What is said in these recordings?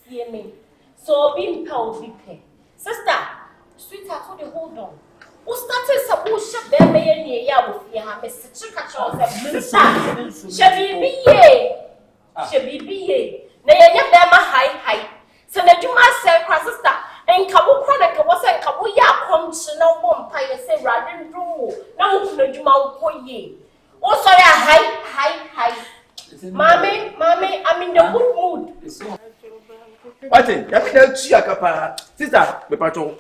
hear me. So being proud, be pay. Sister, sweetheart, hold the hold on. Who started some bullshit there, may near ya with your Mr. Chickachaw? Shall be ye? Shall be ye? Nay, yet there my high. So that you must say, sister, and Kabu Chronicle was a Kabuya comes to no one pie, say, rather than do. Now, you mount for ye. Oh, sorry, high. Mommy, I'm in the good mood. What is that? Sister, the patron.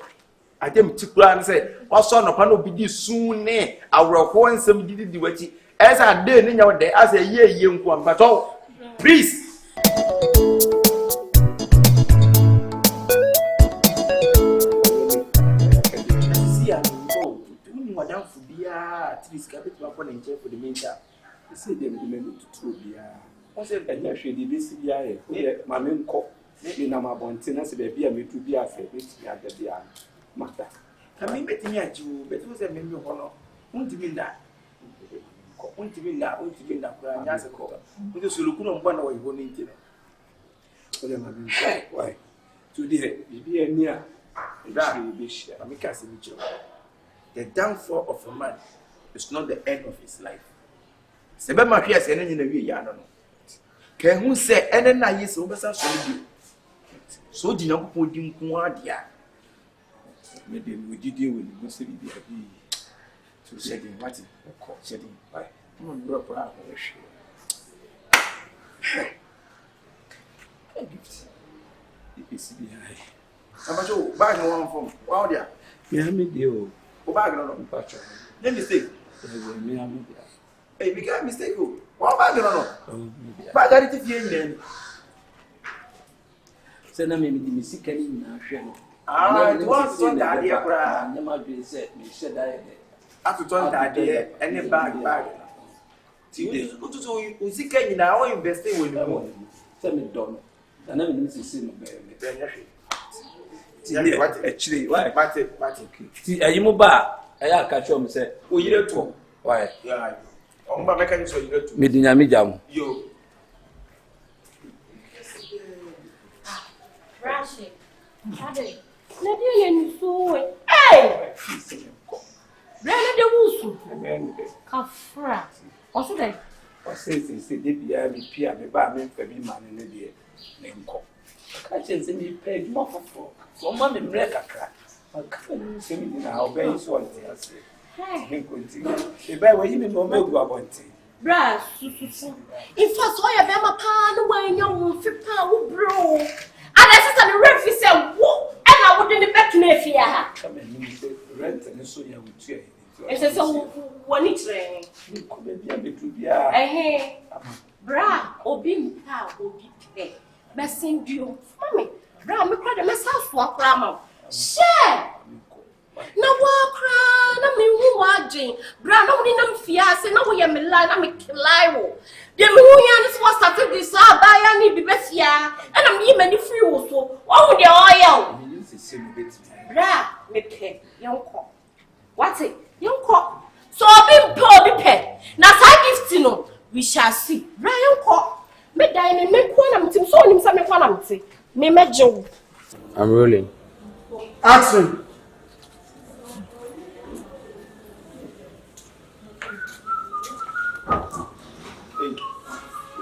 I came to plan and say, "Our son of Pano be soon. Our phone some did the way as I did in your day as a year young one, but oh, please." Madame Fumia, at least capital upon and check for the meantime. They say they will to true beer. I said, and actually, the BCI, my main cook, in our bontiness, baby, and me to be a fair bit at the beer. Matter. Can we bet me at you, but it was a member of honor. Won't you mean that? Won't you mean that? Won't you mean that? As a call, because you look on one way, one in Why? Today, be a near that be share. I'm a casting. The downfall of a man is not the end of his life. Sebema hwe ase ene nyina wie ya no. Ka hu se ene na yesu obesa so bi. So di Nyankopon di nku ade a. Me dey we didi we go se bi abi. So shedding what? Shedding. Why? No bro pra hwe. Gifty. Ipisi bi hai. Abajo bag no one from. Wow there. Me am dey o. O bag no Patron. No mistake. Me am dey. Hey, we got mistake. What bag no? Bag that it fie nyem. Say na me di sika ni na hwe no. It was on that idea kura. Na ma be say me share that. Atuton that idea any bag. Ti o sika nyina o invest in we no. Say me don. Na me see no be me. Ti what actually why party. Ti ayimu ba aya ka cho me say o yire to. Why? Yeah. Omba mechanics so yire to. Me di nyame jam. Yo. Rashi. Ade. Na dia yen so we. Hey! Brenda de wusu. Kafra. Oso dey. O say dey bia me pia me ba me fa bi ma ne dey ne nko. Ka chense me pay mo fofo. So ma me mre kakra. Ka ni se mi na obey so on dey ase. Hey. E ba we me no me gu abonti. Bra, susu. In fact, so ya be ma pa no wan ya wo fipa wo bro. And I sister the rent fi say wo and I would in the back na fi ha. Come and say rent and so ya with you. E say so woni training. Ko be bia be tu bia. Bra, obi mpa obi pe. Me send you. Mami, bra me kra de me sa so akra ma. Share. Na wakra na me hu wadwen bra na woni na mfia se na wo ye me la na me kilai wo de me hu ya ne so start this abaya ni bi befia e na me yi mani free wo so wo hu de oya Me use se me beti. bra me pe yonko what it yonko so obi pe na sa gift no we shall see bra yonko me dai me ko na mtim so onim sa me ko na mti me mejo. I'm rolling. Action.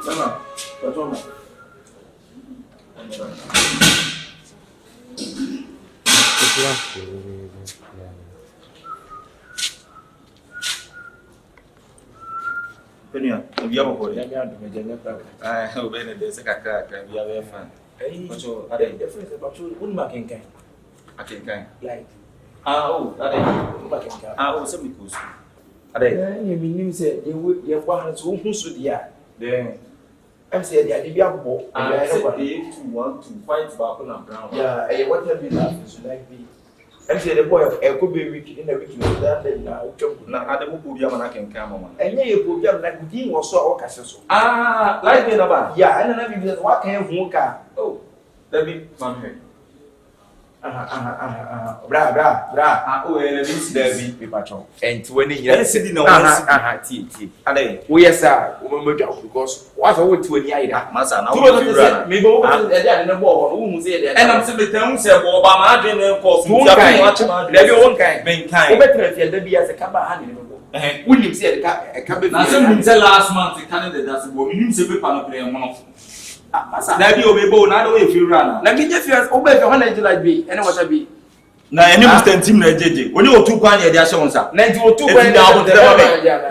Mama, what's wrong? Fumia, we have a boy. I hope any second crack and we have a fan. so are different about you wouldn't back in kind. I can kind. Like Back in some because. Are they? you mean say you want to who should ya? Then I'm saying the idea of both. I said they want to fight back on ground. Yeah, what have you done? Should like be. I'm saying the boy of a could be weak in a week that now. Now, I don't know who I can come on. And you program like Dean was so or Castle. Like me about. Yeah, and then I what can you car? Oh, let me man here. Bra. Oh, this Debbie, Me patron. And when you see no tea. Ade. We yes sir, we because what's all to any idea. Masa na wo me go to the day na bo wo hu say there. And I'm saying them say bo ba ma adwen na course. There be one kind. Ben kind. Wo betre fie da bi as ka ba ha ne go. Wonim say ka be. Na say me say last month can the that's bo me nim say paper no play mo. Masa. Na bi obebo na do e fi run. Na me je fie wo be fie ho na July be, ene what be. Na any mustant team na jeje oni otu kwan ya de ahye won sa na nti otu kwan na abo de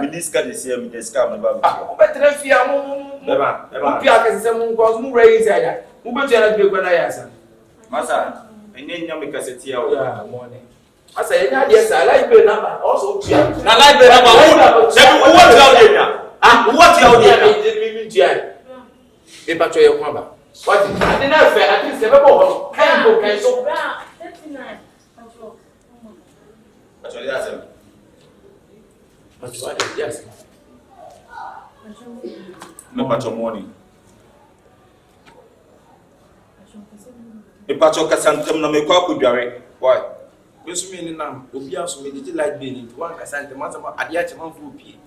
me discuss this here me discuss me ba o betre fia mo beba pia ka se mo cause mo raise ya mo betu na be kwana ya sa masa enye nya me kaseti ya o ya morning asa enya de sa library number also pia na library number wo what you dey na what you dey na me tia e ba to ye kwa ba what ade na fe at least e be bo ho kan go kan so 39 Actually, that's him. Yes. Me patch your money. Me patch your kasantem na me kwa kudware. Why? We so me ni nam obi aso me dey like be ni one kasantem ma ade a chema fu pie.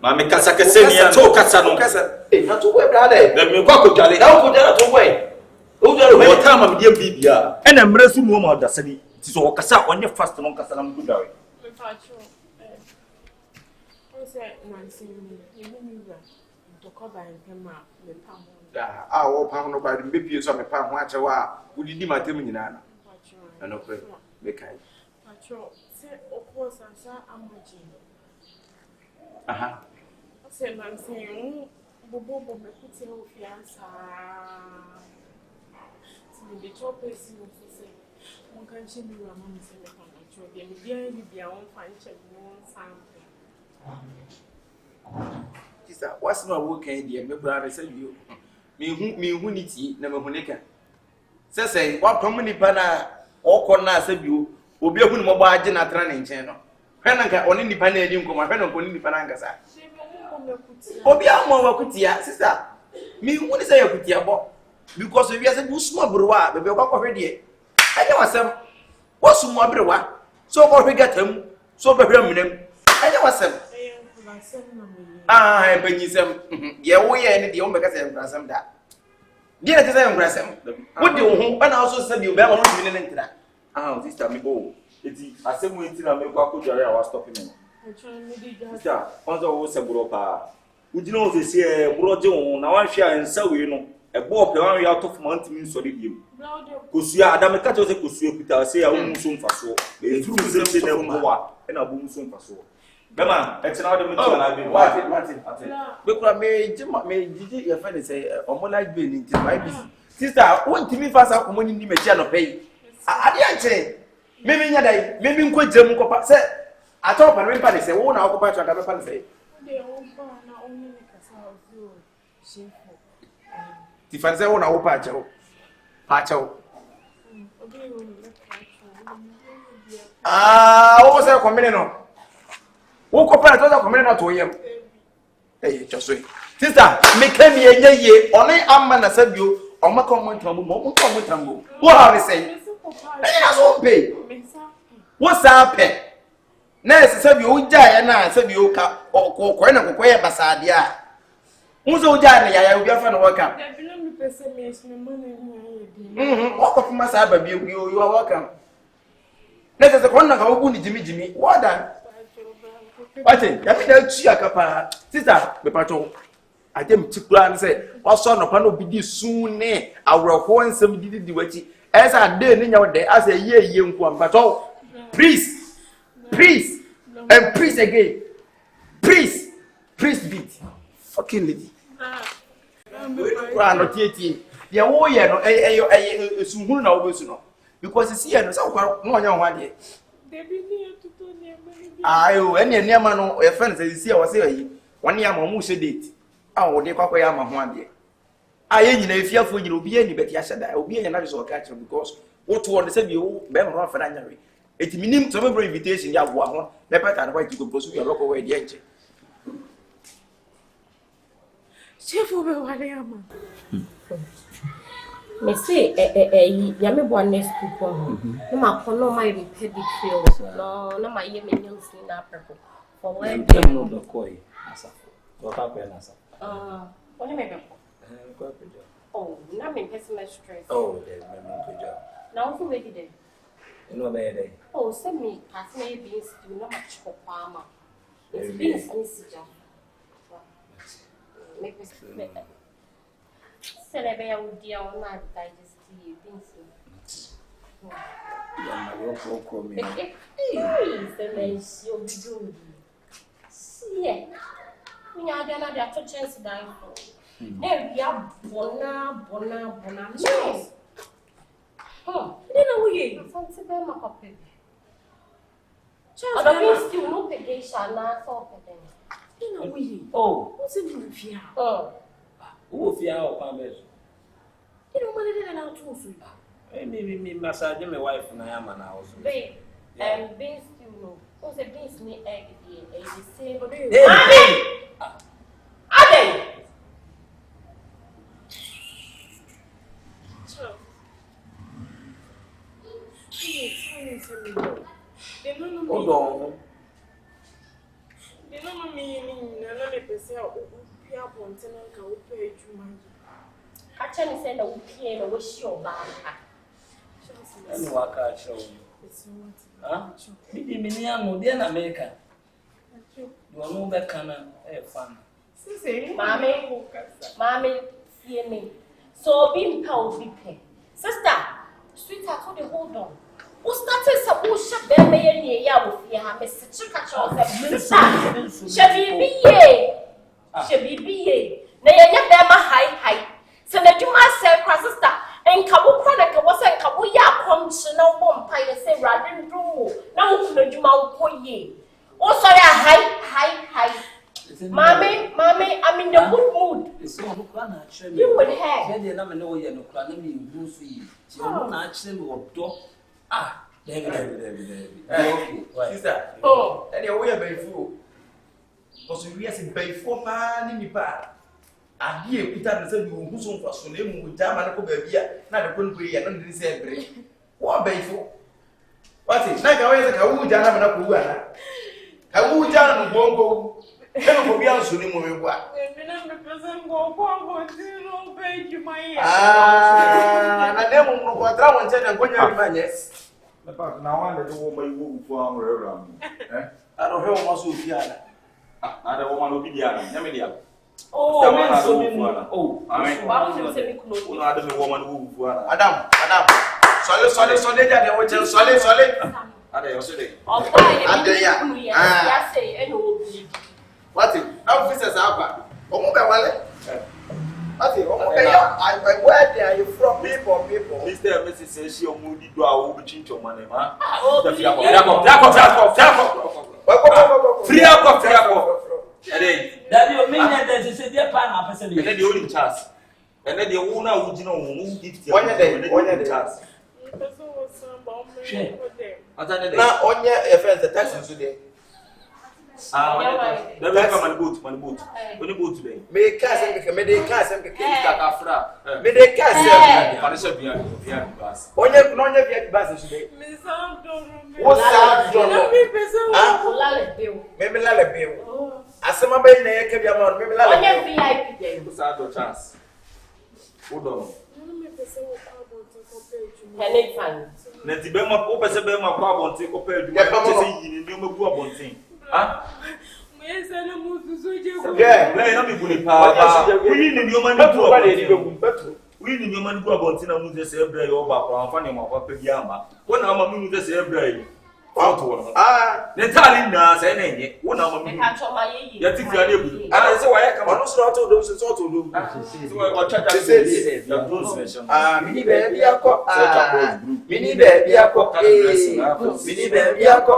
Ma me kasa kese ni to kasa no. Na to boy brother. Na me kwa kudware. Na ko dara to boy. O ta ma me dem bibia. E na mre su mu ma odasani. Ti so kasa onye fast no kasa na mu kudware. Me patch say Nancy you me to cover him me pam wo pam no ba me pie so me pam ho ache wa udidi matem nyina na no pre me kai patcho say opos asa amaji say Nancy bobo me kuti o fiansa si be chopesi no say mon kan che mi wa mama say me pam patcho de bia won fan che won san Kisa what's no work can dey me brother say you me hu ni ti na me hu ne ka say wa pam ni pa na okọ na say bi obi ehu ni mo ba age na tra ne nchen no hwe na nka oni ni pa na edi nkoma hwe na nko ni pa na nkasa obi amọ wa kutia sister me hu ni say ya kutia bo because we say bu small browa be kwa hwe de anya wasem wo small browa so ko hwe gatam so be hwe mnem anya wasem Benyisem. Ye wo ye ni de o meka se nkrasem da. Di na te se nkrasem. Wo de wo ho na also se bi o be ma ho bi ne ntira. Sister me oh. Eti asemu enti na me kwa kudware a wa stop me. Sister, onzo wo se buro pa. Ujina o se se buro je wo na wan hwe a nsa we no. E bo pe wan hwe atof ma ntimi nsori biem. Kosua adame ka te se kosua kuta se ya wo muso mfaso. E tru se na wo wa. E na bo muso mfaso. Bema, it's now the middle na be. Martin. Bekura me jiji ya fa ne say omo like be ni nti my busy. Sister, won timi fa sa komo ni me chia no pay. Ade anche. Me nya dai, me nko jam nko pa say ato pa me pa ne say wo na ko pa twa da me pa ne say. De o pa na o ni kasa o zo. Shefo. Ti fa say wo na wo pa cha wo. Pa cha wo. Obi wo ni ka wo say ko me no. Wo ko pa to da ko me na to yem. Chosoi. Sister, me came here ye only amma na sabio o maka o montambo mo ko montambo. Wo ha we say? Na so pay. Wo sa pe. Na se sabio o ja na sabio ka ko na ko ye basade a. Wo so o ja na ya obi afa na welcome. Da bi no me pese me esme mo na nya ye di. Wo ko fuma sa ba bi you are welcome. Na se ko na ka wo bu ni jimi. What done? Watching, ya be na chi akapa. Sister, me pato. Ajem tikura n say, "Waso no pa no bi di sun ne, awroko nsem di wachi." Esa de ni nya wode, as ye nko am pato. Please. And please again. Please beat. Fucking lady. No tie. Dia wo ye no sunhuru na wo besu no. Because see here no say no onya ho ade. Ayo, eni ama no e friend say see we say yi. Woni ama mu she date. Wo de kwakwa ya ama ho ade. Aye nyina efiafo nyina obi ani beti ahada. Obi anya na so ka kire because what to won say bi wo be mo afa na nyawe. Eti minim to me invitation ya bo ho. Me peta na kwa ti go post we roko we de enche. Chefo be wale ama. Me say ya me born next school no ma kono my pedicure no ma ye me nyam sin na purple for when dem no do koi asa do ka pe na asa only me be ko pe jo oh na me person stress oh there me no pe jo na who we did no be there oh send me pass me beans to no ma chop ma it's beans and sija make me Celebra would dear on that digest beans. ya ma yo ko me Please, the man so good. See, we are going to have to chance down. There we are bona. Yes. Oh, then we fancy them a copy. Just the still no pegation, not for them. in a way oh what's in the fear Oh, who fear o pa be you know, money than out to you. me massage my wife na ya ma na house Babe, beans still no. What's the beans me egg? The same. Ade! hold on They don't know me another person who peer ponting and who pay you money. Actually, send a PM and wish your back. and waka show ah me ni anu dey na America you know that kind of fun Mommy, hear me. So, being power, be pay. Sister, sweetheart, hold the hold on. Who started some bullshit there, may any ya with your Mr. Chicago? Shall be ye. Nay, them a high. So that you must say, sister, and Kabu Chronicle was a Kabuya comes no one pie, say, rather than do. Now, you mount ye. Also, high. Mommy, I'm in the good mood. it's so plan actually You would have. they na me no ye no plan me do so yi ti no na actually me odo ah there okay Sister, Oh. and you wear bayfo. Because we are saying bayfo pa ni nipa. Adi e kuta na say we hu so mfa so na emu jama na ko ba bia na de kon kuri ya no dey say bre. Wo bayfo. What is? Na ka we say ka wu jana na ko wu ana. Ka wu jana no bongo. Keno ko bia so ni mo me bua. Na demo no ko tra won chena ngonya bi manye. Na one de wo mai wo fu am rera mu. I don't hear what so fiala. Na de wo ma no bi dia na, nyame dia. Oh, man, so me oh, Amen. why would you say me close? Una de me wo ma no wo fu ana. Adam. Solid jade wo chen solid. Ade yo se de. Oh, why? Adeya. Yeah, say, and no. What if now officers aba? Omo be wale. What if omo be ya? I where are you from? People. Mr. and Mrs. says she omo di do a wo bi chincho mane ma. Oh, Free up. Ade. that you mean that there's a dear pan na person Ene de only chance. Ene de wo na wo gina wo no gift. Onye de chance. Share. Atane de. na onye offense the tax so dey. They will come on boat. Only boat today. Me ka sem ke Takafra. me de ka sem. Panisha via bus. Onye via bus so dey. Wo sa do no. Me la le be. Asema be na ye ke bia ma me la le. Onye VIP dey. Who sa do chance? Hold on. Anytime. Neti be ma o pese be ma kwa bontin ko pe aduma. Tese yini ni o magu abontin. Ah? Yeah. Let no be bully pa. We ni o mani du abontin. We ni o mani du abontin na mu se se ebra yo ba kwa fa ni ma kwa pe bi ama. Wo na ma mu se se ebra yi. Out one. Ne tali na se na enye. Wo na ma mu. Ya ti fi ade bu. Ah se wa ya kama. Ono so auto do so auto do. Se wa chacha se. Ya do session. Mini baby akọ. Mini baby akọ. Mini baby akọ.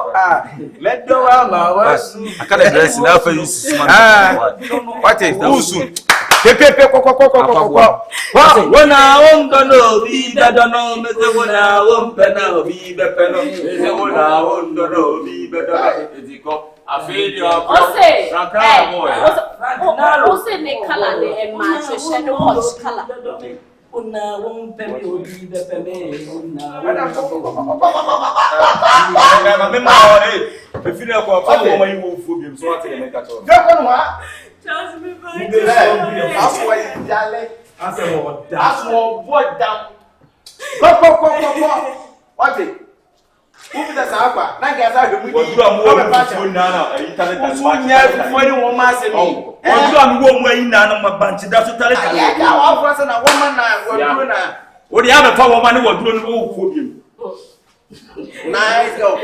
Medo wa ma wasu. Akabenezer na fa use man. What is usu? Pepe kokokokokokoko. Wona wongo no bi bedono mete wona wonpe na obi bepeno mete wona wondo no bi bedono etiko afedi akọ Ose. rankra boy Ose ne color ne match she no hot color. Una won't pay me, or be the pay. If you know what you move for him, so I take a make a choice. Charles, me by That's why you jale. That's what boy down. Go. What it? Who be the Sapa? Nine guys are the What do I move for Nana? Internet and Fumia for any woman say what do I move away Nana my bunch? That's what I yeah, one person a woman now. What do you have a power money? What do you for him? Nice girl.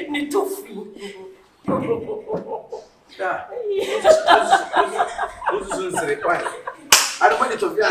Ni too free. Yeah. Who's I don't want it to be